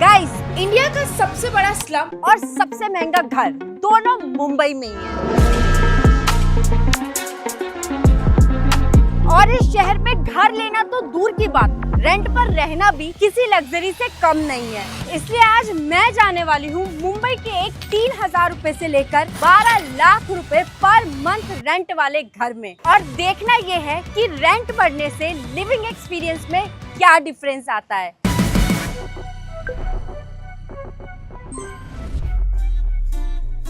Guys, India का सबसे बड़ा स्लम और सबसे महंगा घर दोनों मुंबई में ही है। और इस शहर में घर लेना तो दूर की बात, रेंट पर रहना भी किसी लग्जरी से कम नहीं है। इसलिए आज मैं जाने वाली हूँ मुंबई के एक 3000 रुपए से लेकर 12 लाख रुपए पर मंथ रेंट वाले घर में। और देखना ये है कि रेंट बढ़ने से लिविंग एक्सपीरियंस में क्या डिफरेंस आता है।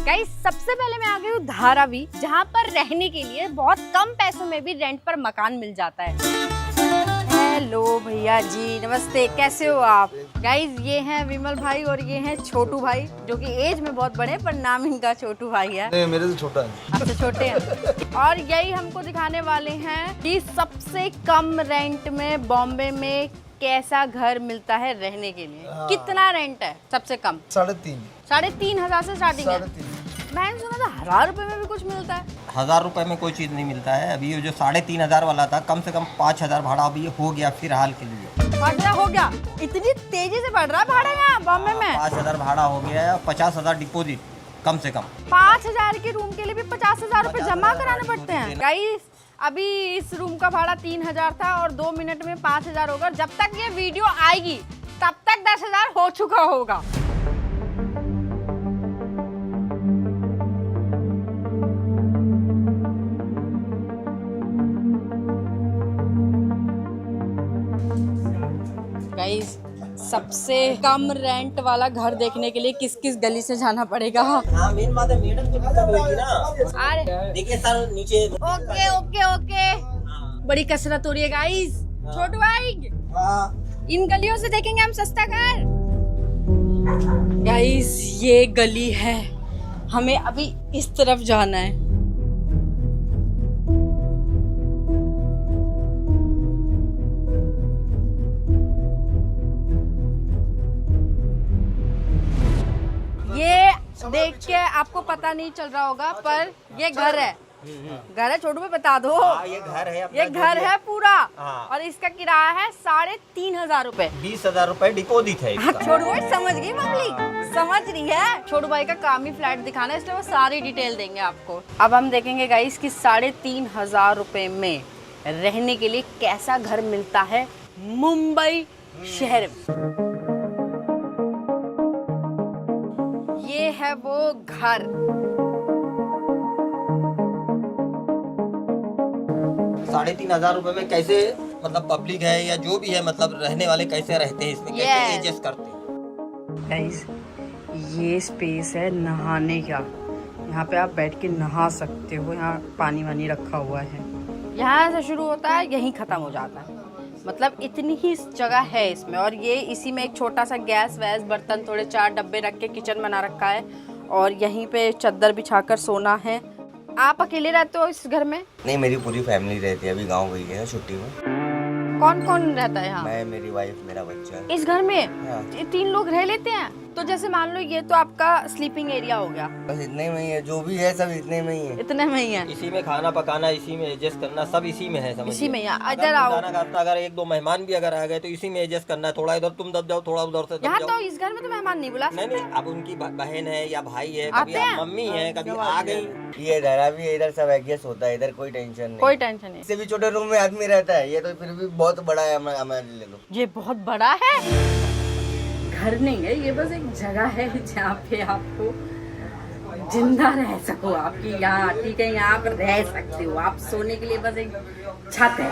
गाइस, सबसे पहले मैं आ गई हूँ धारावी, जहाँ पर रहने के लिए बहुत कम पैसों में भी रेंट पर मकान मिल जाता है। हेलो भैया जी, नमस्ते, कैसे हो आप? गाइस, ये हैं विमल भाई और ये हैं छोटू भाई, जो कि एज में बहुत बड़े पर नाम इनका छोटू भाई है। नहीं, मेरे से छोटा है। अच्छा, छोटे हैं। और यही हमको दिखाने वाले हैं कि सबसे कम रेंट में बॉम्बे में कैसा घर मिलता है रहने के लिए। कितना रेंट है सबसे कम? 3,500 से स्टार्टिंग है। मैंने सुना था 1,000 रुपए में भी कुछ मिलता है। 1,000 रुपए में कोई चीज़ नहीं मिलता है। अभी ये जो 3,500 वाला था, कम से कम 5,000 भाड़ा अभी हो गया फिलहाल के लिए। 5,000 हो गया? इतनी तेजी से बढ़ रहा है भाड़ा यहाँ बॉम्बे में? 5,000 भाड़ा हो गया है, 50,000 डिपोजिट कम से कम। 5,000 के रूम के लिए भी 50,000 रुपए जमा कराने पड़ते हैं। गाइस, अभी इस रूम का भाड़ा 3,000 था और 2 मिनट में 5,000 होगा। जब तक ये वीडियो आएगी तब तक 10,000 हो चुका होगा। गाइस, सबसे कम रेंट वाला घर देखने के लिए किस किस गली से जाना पड़ेगा? हाँ, मेन बात है, मैडम को दिक्कत होगी ना। अरे देखिए सर, नीचे। ओके ओके ओके, बड़ी कसरत हो रही है गाइस। छोटू भाई, इन गलियों से देखेंगे हम सस्ता घर। गाइस, ये गली है, हमें अभी इस तरफ जाना है। ये देख के आपको पता नहीं चल रहा होगा, पर ये घर है। घर है, छोटू में बता दो। ये घर है, ये घर है पूरा। हाँ। और इसका किराया है 3,500 रुपए। 20,000 रुपए डिपोजिट है इसका। छोटू भाई समझ गई, मम्मी समझ रही है। छोटू भाई का काम ही फ्लैट दिखाना है, इसलिए वो सारी डिटेल देंगे आपको। अब हम देखेंगे गाइस कि 3,500 रुपए में रहने के लिए कैसा घर मिलता है मुंबई शहर में। ये है वो घर। 3,500 रुपए में कैसे, मतलब पब्लिक है या जो भी है, मतलब रहने वाले कैसे रहते हैं इसमें, कैसे एडजस्ट करते हैं। गाइस, ये स्पेस है नहाने का। यहाँ पे आप बैठ के नहा सकते हो। यहाँ पानी वानी रखा हुआ है। यहाँ से शुरू होता है, यहीं खत्म हो जाता है। मतलब इतनी ही जगह है इसमें। और ये इसी में एक छोटा सा गैस वैस, बर्तन, थोड़े 4 डब्बे रख के किचन बना रखा है। और यहीं पे चादर बिछाकर सोना है। आप अकेले रहते हो इस घर में? नहीं, मेरी पूरी फैमिली रहती है। अभी गाँव गई है छुट्टी में। कौन कौन रहता है यहाँ? मैं, मेरी वाइफ, मेरा बच्चा। इस घर में हाँ। 3 लोग रह लेते हैं? तो जैसे मान लो ये तो आपका स्लीपिंग एरिया हो गया। बस इतने में ही है, जो भी है सब इतने में ही है। इतने में ही है। इसी में खाना पकाना, इसी में एडजस्ट करना, सब इसी में है। समझिए, इसी में है। इधर आओ। खाना खाता, अगर 1-2 मेहमान भी अगर आ गए तो इसी में एडजस्ट करना है। थोड़ा इधर तुम दब जाओ, थोड़ा उधर से दब यहाँ जाओ। तो इस घर में तो मेहमान नहीं बुला सकते। नहीं, अब उनकी बहन है या भाई है, आते कभी हैं? मम्मी है, कभी आ गई। ये धारावी है, इधर सब एडजस्ट होता है, इधर कोई टेंशन नहीं। कोई टेंशन नहीं। इससे भी छोटे रूम में आदमी रहता है, ये तो फिर भी बहुत बड़ा है। हमारे ले लो, ये बहुत बड़ा है। घर नहीं है ये, बस एक जगह है जहाँ पे आपको जिंदा रह सको। आपकी यहाँ ठीक है, यहाँ पर रह सकते हो आप। सोने के लिए बस एक छत है।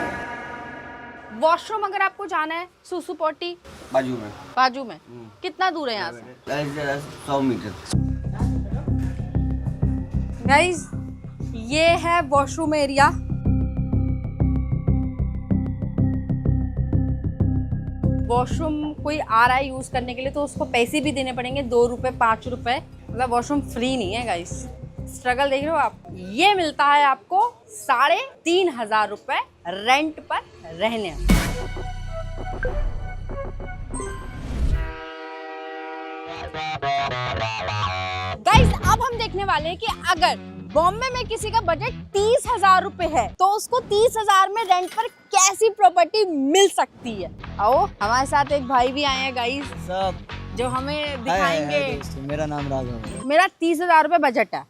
वॉशरूम अगर आपको जाना है, सुसु पोटी बाजू में कितना दूर है यहाँ से? 100 मीटर। गाइस, ये है वॉशरूम एरिया। वॉशरूम कोई आ रहा है यूज करने के लिए तो उसको पैसे भी देने पड़ेंगे, 2 रुपए 5 रुपए। मतलब वॉशरूम फ्री नहीं है गाइस। स्ट्रगल देख रहे हो आप। ये मिलता है आपको 3,500 रुपए रेंट पर रहने। गाइस, अब हम देखने वाले हैं कि अगर बॉम्बे में किसी का बजट 30,000 रुपए है तो उसको 30,000 में रेंट पर कैसी प्रॉपर्टी मिल सकती है। आओ, हमारे साथ एक भाई भी आए हैं गाइस। जो हमें हाय दिखाएंगे। दोस्तों, मेरा नाम राघव है। मेरा 30,000 रुपये बजट है,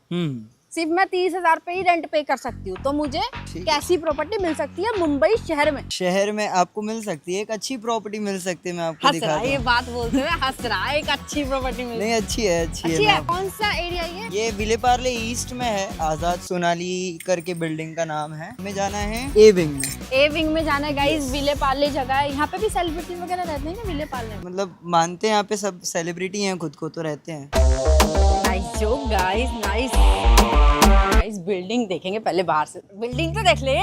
सिर्फ मैं 30,000 पे ही रेंट पे कर सकती हूँ, तो मुझे कैसी प्रॉपर्टी मिल सकती है मुंबई शहर में? शहर में आपको मिल सकती है, एक अच्छी प्रॉपर्टी मिल सकती है, मैं आपको हंस रहा दिखाता है, ये हूँ। बात बोलते हुए हंस रहा है। एक अच्छी प्रॉपर्टी मिल नहीं अच्छी है, अच्छी अच्छी है। है। कौन सा एरिया ये विलेपार्ले ईस्ट में है, आजाद सोनाली करके बिल्डिंग का नाम है। हमें जाना है ए विंग में। ए विंग में जाना है गाइस। विलेपार्ले जगह है, यहाँ पे भी सेलिब्रिटीज वगैरह रहते हैं ना विलेपार्ले में? मतलब मानते हैं यहाँ पे सब सेलिब्रिटी हैं, खुद को तो रहते हैं। Nice joke guys, nice guys. Building देखेंगे पहले बाहर से, बिल्डिंग तो देख ले।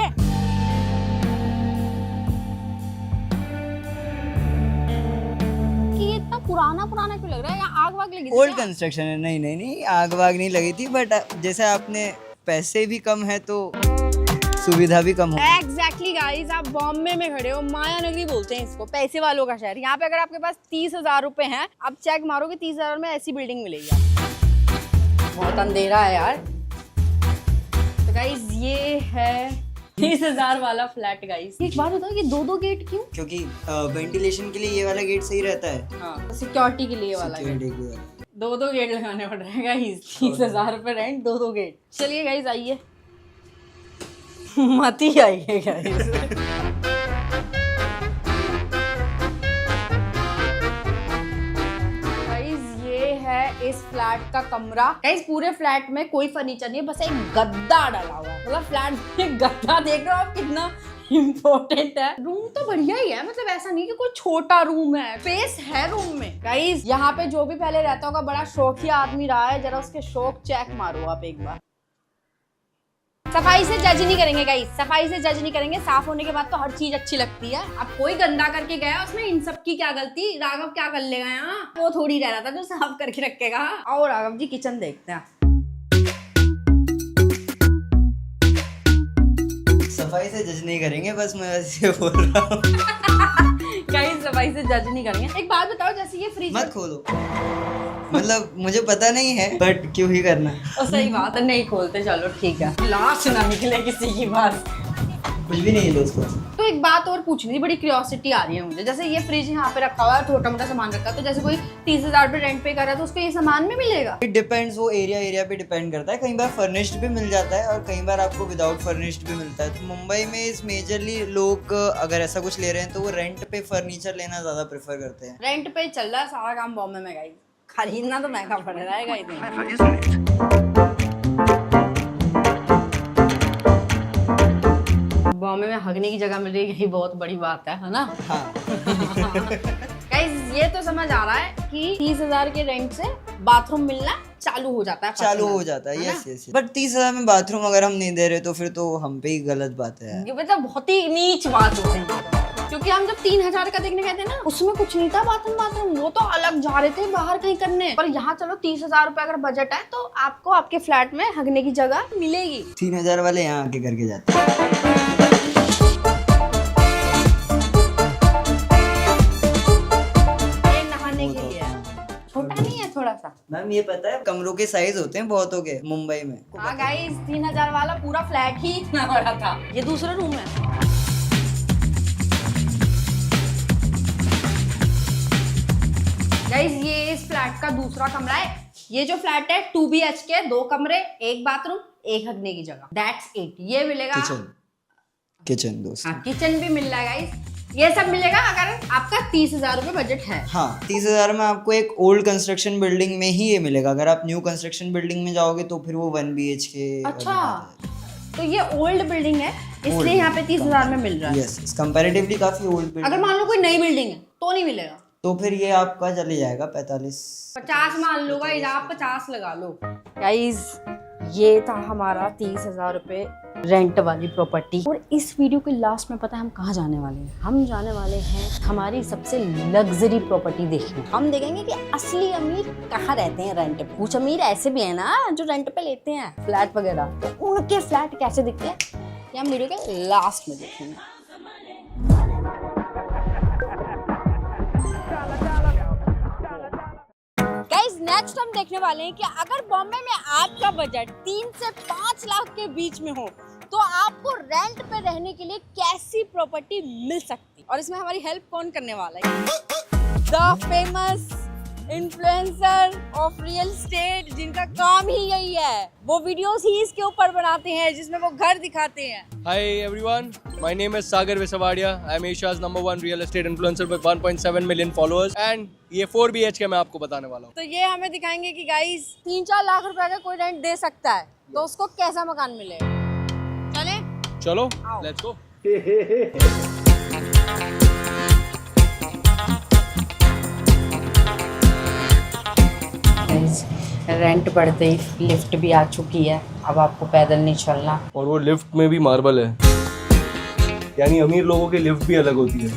कि ये इतना पुराना पुराना क्यों लग रहा है? यहाँ आग वाग लगी थी ओल्ड क्या? कंस्ट्रक्शन है। नहीं नहीं नहीं, आग वाग नहीं लगी थी, बट जैसे आपने पैसे भी कम है तो सुविधा भी कम हो। एग्जैक्टली गाइस, आप बॉम्बे में खड़े हो, माया नगरी बोलते हैं इसको, पैसे वालों का शहर। यहाँ पे अगर आपके पास 30,000 रुपए हैं, आप चेक मारोगे 30,000 में ऐसी बिल्डिंग मिलेगी आपको। बहुत अंधेरा है यार। तो गाइस ये है 30,000 वाला फ्लैट गाइस। एक बात बताओ, ये दो दो गेट क्यों? क्योंकि वेंटिलेशन के लिए ये वाला गेट सही रहता है। हाँ, सिक्योरिटी के लिए वाला गेट। Security के लिए। दो गेट लगाने पड़ रहे हैं गाइस। 30,000 रुपए रेंट, दो गेट। चलिए गाइस आइए। मत ही आइए गाइस। गाइस ये है इस फ्लैट का कमरा। गाइस पूरे फ्लैट में कोई फर्नीचर नहीं है, बस एक गद्दा डाला हुआ है। मतलब फ्लैट में गद्दा देख रहे हो आप कितना इम्पोर्टेंट है। रूम तो बढ़िया ही है, मतलब ऐसा नहीं कि कोई छोटा रूम है, स्पेस है रूम में। गाइस यहाँ पे जो भी पहले रहता होगा, बड़ा शौकिया आदमी रहा है, जरा उसके शौक चेक मारो आप एक बार। सफाई से जज नहीं करेंगे गाइस, सफाई से जज नहीं करेंगे। साफ होने के बाद तो हर चीज अच्छी लगती है। अब कोई गंदा करके गया, उसमें इन सब की क्या गलती? राघव क्या कर लेगा यहाँ? वो थोड़ी रह रहा था जो साफ करके रखेगा। आओ राघव जी किचन देखते हैं। सफाई से जज नहीं करेंगे, बस मैं वैसे बोल रहा हूँ। गाइस सफाई से जज नहीं करेंगे। एक बात बताओ, जैसे ये फ्रिज मत खोलो, मतलब मुझे पता नहीं है, बट क्यों ही करना। और सही बात है, नहीं खोलते, चलो ठीक है। लाश ना निकले किसी की बात। कुछ भी नहीं दोस्तों। तो एक बात और पूछनी थी, बड़ी क्यूरियोसिटी आ रही है मुझे। जैसे ये फ्रिज यहाँ पे रखा हुआ है, छोटा मोटा सामान रखा है, तो जैसे कोई 30,000 पे रेंट पे कर रहा है, तो उसको ये सामान भी मिलेगा? इट डिपेंड्स, वो एरिया पे डिपेंड करता है। कई बार फर्निश्ड भी मिल जाता है और कई बार आपको विदाउट फर्निश्ड भी मिलता है। तो मुंबई में इस मेजरली लोग अगर ऐसा कुछ ले रहे हैं तो वो रेंट पे फर्नीचर लेना ज्यादा प्रेफर करते हैं। रेंट पे चल रहा है सारा काम बॉम्बे में गाइस। खरीदना तो महंगा पड़ रहा है गाइस। बॉम्बे में हगने की जगह मिल रही है, यही बहुत बड़ी बात है ना? हाँ। गाइस ये तो समझ आ रहा है कि 30,000 के रेंट से बाथरूम मिलना चालू हो जाता है। चालू हो जाता है, यस यस। बट 30,000 में बाथरूम अगर हम नहीं दे रहे तो फिर तो हम पे ही गलत बात है। ये मतलब बहुत ही नीच बात हो रही है। क्योंकि हम जब 3,000 का देखने गए थे ना, उसमें कुछ नहीं था बाथरूम, वो तो अलग जा रहे थे बाहर कहीं करने। पर यहाँ चलो 30,000 रुपए अगर बजट है तो आपको आपके फ्लैट में हगने की जगह मिलेगी। 3,000 वाले यहाँ आके करके जाते हैं। ये नहाने के लिए है, छोटा नहीं है थोड़ा सा। मैम ये पता है कमरों के साइज होते हैं बहुतों के मुंबई में। हाँ गाइस 3,000 वाला पूरा फ्लैट ही इतना बड़ा था। ये दूसरा रूम है। गाइस ये इस फ्लैट का दूसरा कमरा है। ये जो फ्लैट है 2 BHK, 2 कमरे, 1 बाथरूम, 1 हगने की जगह, दैट्स इट। ये मिलेगा किचन दोस्त। हाँ किचन भी मिल रहा है गाइस। ये सब मिलेगा अगर आपका 30,000 रुपए बजट है। हाँ 30,000 में आपको एक ओल्ड कंस्ट्रक्शन बिल्डिंग में ही ये मिलेगा। अगर आप न्यू कंस्ट्रक्शन बिल्डिंग में जाओगे तो फिर वो 1 BHK। अच्छा, तो ये ओल्ड बिल्डिंग है इसलिए यहाँ पे 30,000 में मिल रहा है। यस, कंपैरेटिवली काफी ओल्ड बिल्डिंग। अगर मान लो कोई नई बिल्डिंग है तो नहीं मिलेगा, तो फिर ये आपका चले जाएगा 50 मान लो गाइस, आप 50 लगा लो। गाइस ये था हमारा 30,000 रुपए रेंट वाली प्रॉपर्टी। और इस वीडियो के लास्ट में पता है हम कहाँ जाने वाले हैं? हम जाने वाले हैं हमारी सबसे लग्जरी प्रॉपर्टी देखने। हम देखेंगे कि असली अमीर कहाँ रहते हैं रेंट पे। कुछ अमीर ऐसे भी है ना जो रेंट पे लेते हैं फ्लैट वगैरह, तो उनके फ्लैट कैसे दिखते हैं ये हम वीडियो के लास्ट में देखेंगे। गाइस नेक्स्ट हम देखने वाले हैं कि अगर बॉम्बे में आपका बजट 3 से 5 लाख के बीच में हो तो आपको रेंट पे रहने के लिए कैसी प्रॉपर्टी मिल सकती है। और इसमें हमारी हेल्प कौन करने वाला है? The famous influencer of real estate जिनका काम ही यही है, वो वीडियोस ही इसके ऊपर बनाते हैं जिसमें वो घर दिखाते हैं। Hi everyone, my name is Sagar Visavadia. I am Asia's #1 real estate influencer with 1.7 million followers and ये 4 BHK मैं आपको बताने वाला हूँ। तो ये हमें दिखाएंगे कि गाइस 3-4 लाख रुपए का कोई रेंट दे सकता है तो उसको कैसा मकान मिलेगा। चले चलो, आओ। let's go। रेंट बढ़ते ही लिफ्ट भी आ चुकी है, अब आपको पैदल नहीं चलना। और वो लिफ्ट में भी मार्बल है, यानी अमीर लोगों की लिफ्ट भी अलग होती है।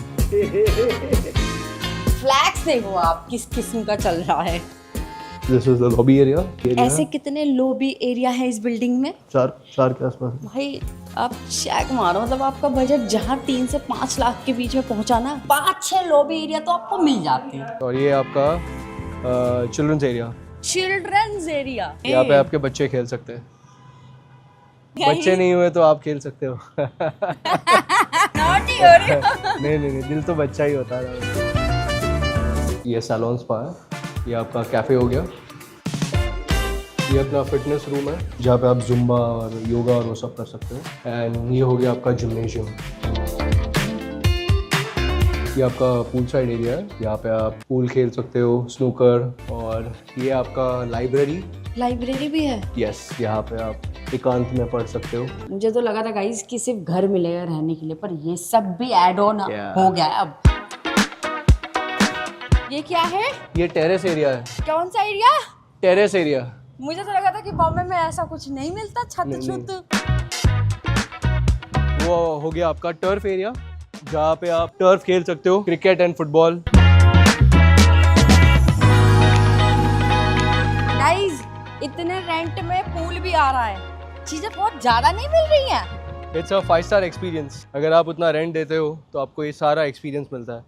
फ्लैक्स देखो आप किस किस्म का चल रहा है। This is the lobby area। ऐसे कितने लॉबी एरिया है इस बिल्डिंग में? चार के आसपास। भाई आप चेक मारो, मतलब आपका बजट जहाँ 3 से 5 लाख के बीच में पहुंचा ना, 5-6 लॉबी एरिया तो आपको मिल जाते हैं। और ये आपका चिल्ड्रंस एरिया, चिल्ड्रंस एरिया, यहाँ पे आपके बच्चे खेल सकते हैं। बच्चे नहीं हुए तो आप खेल सकते हो। नॉटी हो रहे हो। नहीं, दिल तो बच्चा ही होता है। ये सैलून स्पा है, ये आपका कैफे हो गया, ये अपना फिटनेस रूम है जहाँ पे आप जुम्बा और योगा और वो सब कर सकते हो। एंड ये हो गया आपका जिम्नेशियम, ये आपका पूल साइड एरिया है, यहाँ पे आप पूल खेल सकते हो, स्नूकर। और ये आपका लाइब्रेरी भी है। यस, यहाँ पे आप एकांत में पढ़ सकते हो। मुझे तो लगा था गाइस कि सिर्फ घर मिलेगा रहने के लिए, पर ये सब भी ऐड ऑन हो गया है अब। ये क्या है? ये टेरेस एरिया है। कौन सा एरिया? Terrace area. मुझे तो लगा था कि बॉम्बे में ऐसा कुछ नहीं मिलता, छत छुत। वो हो गया आपका टर्फ एरिया, जहाँ पे आप टर्फ खेल सकते हो, क्रिकेट एंड फुटबॉल। गाइस इतने रेंट में पूल भी आ रहा है, चीजें बहुत ज्यादा नहीं मिल रही हैं। It's a 5 star experience. अगर आप उतना रेंट देते हो तो आपको ये सारा एक्सपीरियंस मिलता है।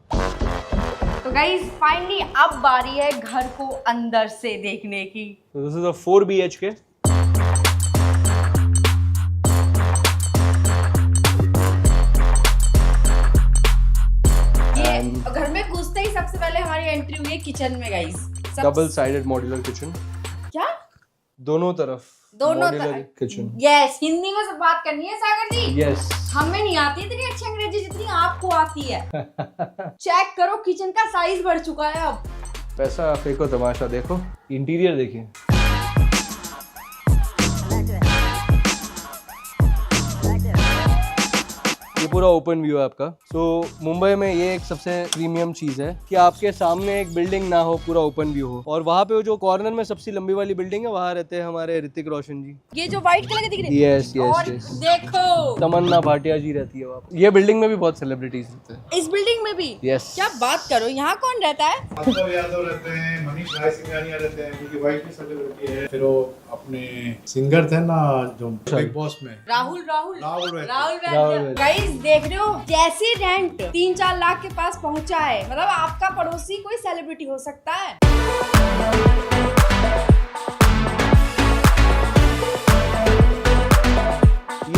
तो गाइस फाइनली अब बारी है घर को अंदर से देखने की। This is a 4 BHK। ये घर में घुसते ही सबसे पहले हमारी एंट्री हुई है किचन में guys. Double sided modular kitchen, क्या? दोनों तरफ मॉड्यूलर किचन। यस, हिंदी में सब बात करनी है सागर जी। यस, हमें नहीं आती इतनी अच्छी अंग्रेजी जितनी आपको आती है। चेक करो किचन का साइज बढ़ चुका है अब। पैसा फेंको तमाशा देखो, इंटीरियर देखिए। ये पूरा ओपन व्यू है आपका। सो मुंबई में ये एक सबसे प्रीमियम चीज है कि आपके सामने एक बिल्डिंग ना हो, पूरा ओपन व्यू हो। और वहाँ पे जो कॉर्नर में सबसे लंबी वाली बिल्डिंग है, वहाँ रहते हैं हमारे ऋतिक रोशन जी। ये जो व्हाइट कलर की दिख रही है, यस और देखो तमन्ना भाटिया जी रहती है वहाँ पे। ये बिल्डिंग में भी बहुत सेलिब्रिटीज रहते हैं। इस बिल्डिंग में भी। यस, क्या बात करो, यहाँ कौन रहता है? माधव यादव रहते हैं, मनीष राय सिंघानिया रहते हैं, उनकी वाइफ भी सेलिब्रिटी है। फिर वो अपने सिंगर थे ना जो बिग बॉस में, राहुल राहुल। गाइस देख रहे हो जैसे रेंट 3-4 लाख के पास पहुंचा है, मतलब आपका पड़ोसी कोई सेलिब्रिटी हो सकता है।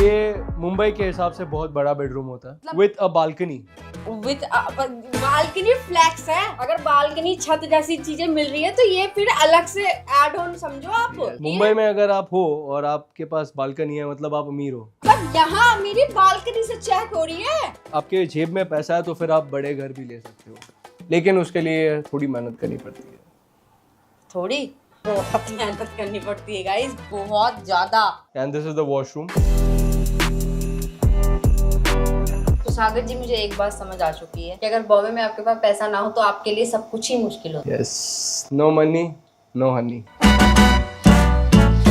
ये मुंबई के हिसाब से बहुत बड़ा बेडरूम होता है, मतलब- with a balcony. With balcony फ्लैक्स है। अगर बालकनी छत जैसी चीजें मिल रही है तो ये फिर अलग से ऐड ऑन समझो आप। मुंबई में अगर आप हो और आपके पास बालकनी है, मतलब आप अमीर हो। मतलब यहाँ मेरी बालकनी से चेक हो रही है। आपके जेब में पैसा है तो फिर आप बड़े घर भी ले सकते हो, लेकिन उसके लिए थोड़ी मेहनत करनी पड़ती है। थोड़ी बहुत मेहनत करनी पड़ती है गाइस, बहुत ज्यादा। And this is the washroom. तो सागर जी मुझे एक बात समझ आ चुकी है कि अगर बॉम्बे में आपके पास पैसा ना हो तो आपके लिए सब कुछ ही मुश्किल होता है। Yes, no money no honey.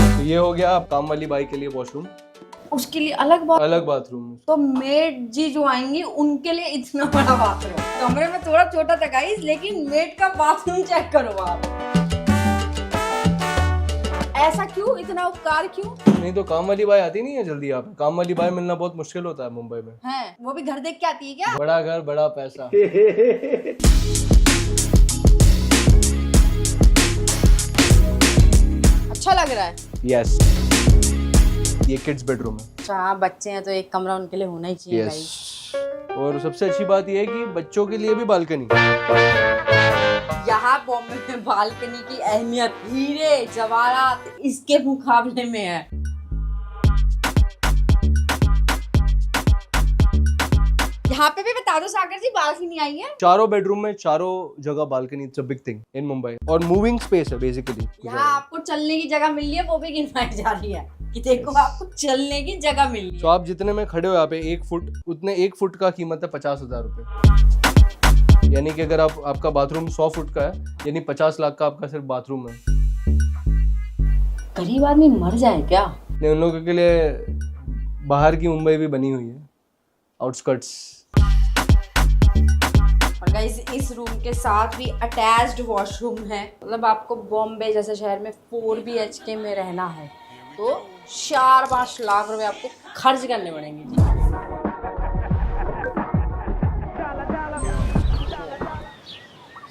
तो ये हो गया आप काम वाली बाई के लिए वॉशरूम, उसके लिए अलग बाथरूम। तो मेड जी जो आएंगी उनके लिए इतना बड़ा बाथरूम। कमरे में थोड़ा छोटा था गाइस, लेकिन मेड का बाथरूम चेक करो आप। ऐसा क्यों, इतना उपकार क्यों? नहीं तो काम वाली बाई आती नहीं है जल्दी। यहाँ पे काम वाली बाई मिलना बहुत मुश्किल होता है मुंबई में। हैं, वो भी घर देख के आती है क्या? बड़ा घर बड़ा पैसा। अच्छा लग रहा है। यस, ये किड्स बेडरूम है। अच्छा हाँ, बच्चे हैं तो एक कमरा उनके लिए होना ही चाहिए यस। और सबसे अच्छी बात यह है कि बच्चों के लिए भी बालकनी। यहाँ बॉम्बे में बालकनी की अहमियत हीरे जवाहरात इसके मुकाबले में है। यहाँ पे भी बता दो सागर जी, बालकनी आई है। चारों बेडरूम में चारों जगह balcony, it's a big thing in Mumbai. और मूविंग स्पेस है बेसिकली। यहाँ आपको चलने की जगह मिल रही है, वो भी गिनवाई जा रही है कि देखो आपको चलने की जगह मिल रही तो है। आप जितने में खड़े हो यहाँ पे 1 फुट, उतने 1 फुट का कीमत है 50,000 रुपए। यानी कि अगर आपका बाथरूम 100 फुट का है, यानी 50 लाख का आपका सिर्फ बाथरूम है। गरीब आदमी मर जाए क्या? नहीं, उन लोगों के लिए बाहर की मुंबई भी बनी हुई है, आउटस्कर्ट्स। और गाइस इस रूम के साथ भी अटैच्ड वॉशरूम है। मतलब आपको बॉम्बे जैसे शहर में 4 BHK में रहना है तो 4-5 लाख रुपए आपको खर्च करने पड़ेंगे जी।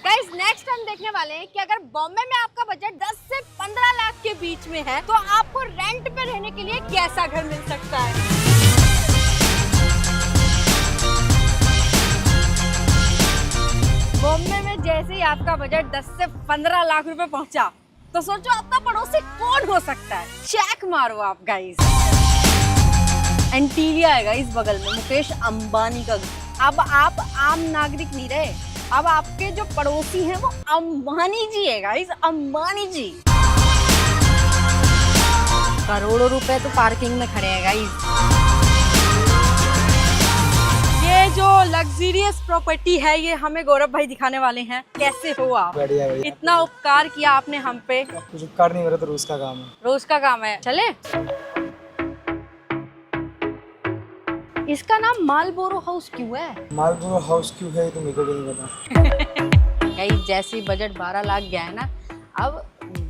गाइस नेक्स्ट हम देखने वाले हैं कि अगर बॉम्बे में आपका बजट 10 से 15 लाख के बीच में है तो आपको रेंट पे रहने के लिए कैसा घर मिल सकता है। बॉम्बे में जैसे ही आपका बजट 10 से 15 लाख रुपए पहुंचा तो सोचो आपका पड़ोसी कौन हो सकता है। चेक मारो आप गाइस। एंटीलिया है गाइस बगल में, मुकेश अंबानी का। अब आप आम नागरिक नहीं रहे, अब आपके जो पड़ोसी हैं वो अंबानी जी है गाइस, अंबानी जी। करोड़ों रुपए तो पार्किंग में खड़े हैं गाइस। ये जो लग्जरियस प्रॉपर्टी है ये हमें गौरव भाई दिखाने वाले हैं। कैसे हो आप? बढ़िया बढ़िया। इतना उपकार किया आपने हम पे। कुछ उपकार नहीं, मेरा तो रोज का काम है। रोज का काम है। चले। इसका नाम मालबोरो हाउस क्यों है? मालबोरो हाउस क्यों है तो मेरे को भी नहीं पता। कहीं जैसे ही बजट 12 लाख गया है ना, अब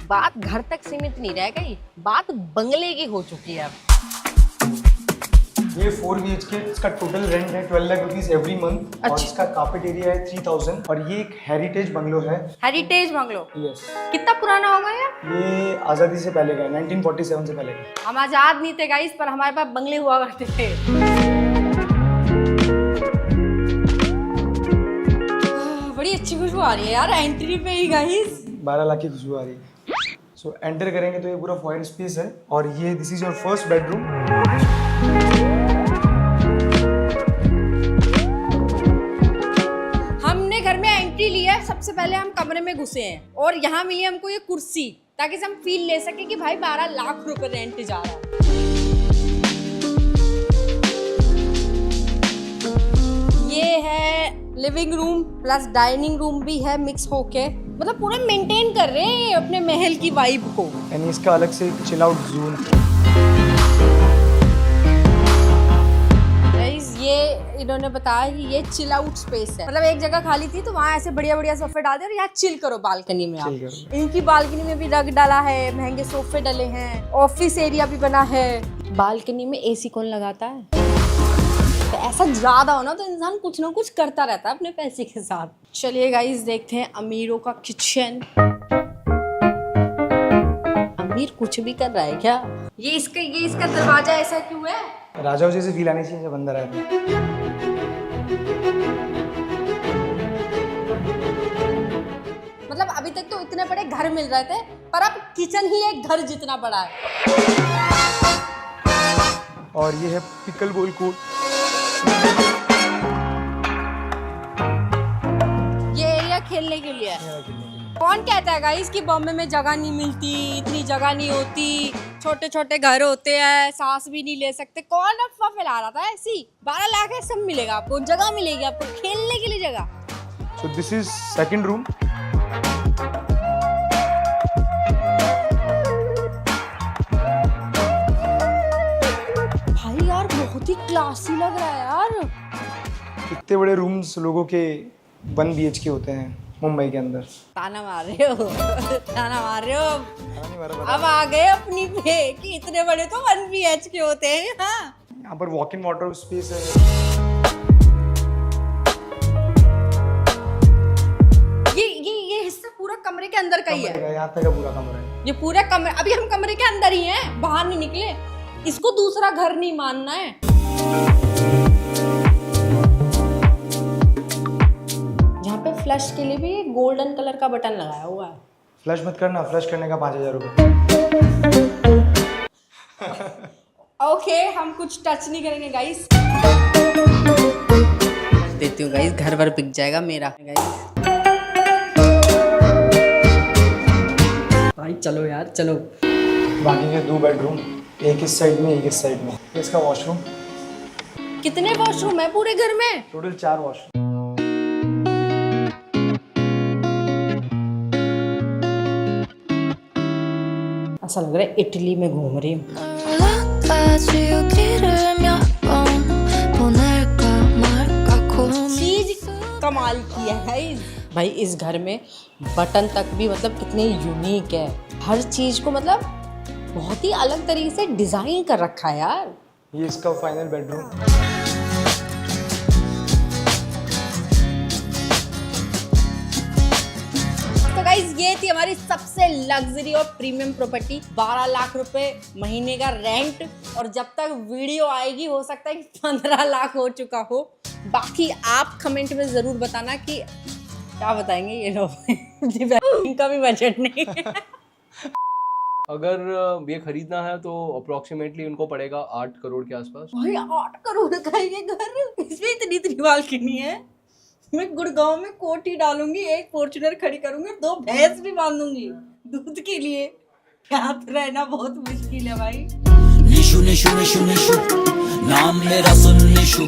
बात घर तक सीमित नहीं रह गई, बात बंगले की हो चुकी है अब। ये 4 BHK, इसका टोटल रेंट है 12 लाख रुपीस एवरी मंथ। और अच्छा। इसका कार्पेट एरिया है 3000 और ये एक हेरिटेज बंगलो है। हेरिटेज बंगलो यस, कितना पुराना होगा ये आज़ादी से पहले का है, 1947 से पहले का। हम आजाद नहीं थे गाइस, पर हमारे पास बंगले हुआ करते थे। बड़ी अच्छी खुशबू आ रही है यार एंट्री पे ही गाइस। 12 लाख की खुशबू आ रही है। सो एंटर करेंगे तो ये पूरा फॉयर स्पेस है और ये this is your first bedroom. हमने घर में एंट्री ली है, सबसे पहले हम कमरे में घुसे हैं और यहाँ मिली हमको ये कुर्सी, ताकि हम फील ले सके कि भाई 12 लाख रुपए रेंट जा रहा है। ये है living room plus dining room भी है मिक्स होके, मतलब पूरा मेंटेन कर रहे हैं अपने महल की वाइब को। यानी इसका अलग से चिल आउट जोन। ये इन्होंने बताया कि ये चिल आउट स्पेस है, मतलब एक जगह खाली थी तो वहाँ ऐसे बढ़िया बढ़िया सोफे डाल दिए और यहाँ चिल करो बालकनी में आप। इनकी बालकनी में भी रग डाला है, महंगे सोफे डले हैं, ऑफिस एरिया भी बना है। बालकनी में एसी कौन लगाता है? तो ऐसा ज्यादा हो ना तो इंसान कुछ ना कुछ करता रहता है अपने पैसे के साथ। चलिए गाइस देखते हैं अमीरों का किचन। अमीर कुछ भी कर रहा है क्या? ये इसका दरवाजा ऐसा क्यों है? राजाओं जैसे फील आनी चाहिए जब अंदर आए। मतलब अभी तक तो इतने बड़े घर मिल रहे थे, पर अब किचन ही एक घर जितना बड़ा है। और ये है पिकल बॉल कोर्ट। ये एरिया खेलने के लिए है। कौन कहता है गाइस कि बॉम्बे में जगह नहीं मिलती, इतनी जगह नहीं होती, छोटे छोटे घर होते हैं, सांस भी नहीं ले सकते? कौन अफवाह फैला रहा था ऐसी? 12 लाख है, सब मिलेगा आपको, जगह मिलेगी आपको खेलने के लिए जगह। So this is second room. भाई यार बहुत ही क्लासी लग रहा है यार। इतने बड़े रूम्स लोगों के 1 BHK होते हैं मुंबई के अंदर। ताना मार रहे हो, ताना मार रहे हो। अब आ गए अपनी पे कि इतने बड़े तो 1 BHK होते हैं। हाँ, यहाँ पर वॉक इन वाटर स्पेस है। ये हिस्सा पूरा कमरे के अंदर का ही है। यहाँ तक का पूरा कमरा है। ये पूरा कमरे, अभी हम कमरे के अंदर ही हैं, बाहर नहीं निकले। इसको दूसरा घर नहीं मानना है। फ्लश के लिए भी गोल्डन कलर का बटन लगाया हुआ है। फ्लश मत करना, फ्लश करने का 5,000 रुपये। ओके, हम कुछ टच नहीं करेंगे गाइस। देती हूँ गाइस, घर भर बिक जाएगा मेरा गाइस। भाई चलो यार चलो। बाकी के 2 बेडरूम, एक इस साइड में एक इस साइड में। इसका वॉशरूम, कितने वॉशरूम है पूरे घर में? Total 4 washroom. ऐसा लग रहा है इटली में घूम रही हूँ। चीज कमाल की है गाइस। भाई इस घर में बटन तक भी मतलब कितने यूनिक है, हर चीज को मतलब बहुत ही अलग तरीके से डिजाइन कर रखा है यार। ये इसका फाइनल बेडरूम। तो गाइस ये थी हमारी सबसे लग्जरी और प्रीमियम प्रॉपर्टी। 12 लाख रुपए महीने का रेंट, और जब तक वीडियो आएगी हो सकता है कि 15 लाख हो चुका हो। बाकी आप कमेंट में जरूर बताना कि क्या बताएंगे ये लोग। इनका भी बजट नहीं है। अगर ये खरीदना है तो अप्रोक्सीमेटली उनको पड़ेगा 8 करोड़ के आसपास। भाई 8 करोड़ का ये घर, इसमें इतनी बालकनी है। मैं गुड़गांव में कोठी डालूंगी, एक फॉर्च्यूनर खड़ी करूंगी, 2 भैंस भी बांधूंगी दूध के लिए। यहाँ पे रहना बहुत मुश्किल है भाई। निशु निशु निशु निशु, नाम मेरा सुन निशु।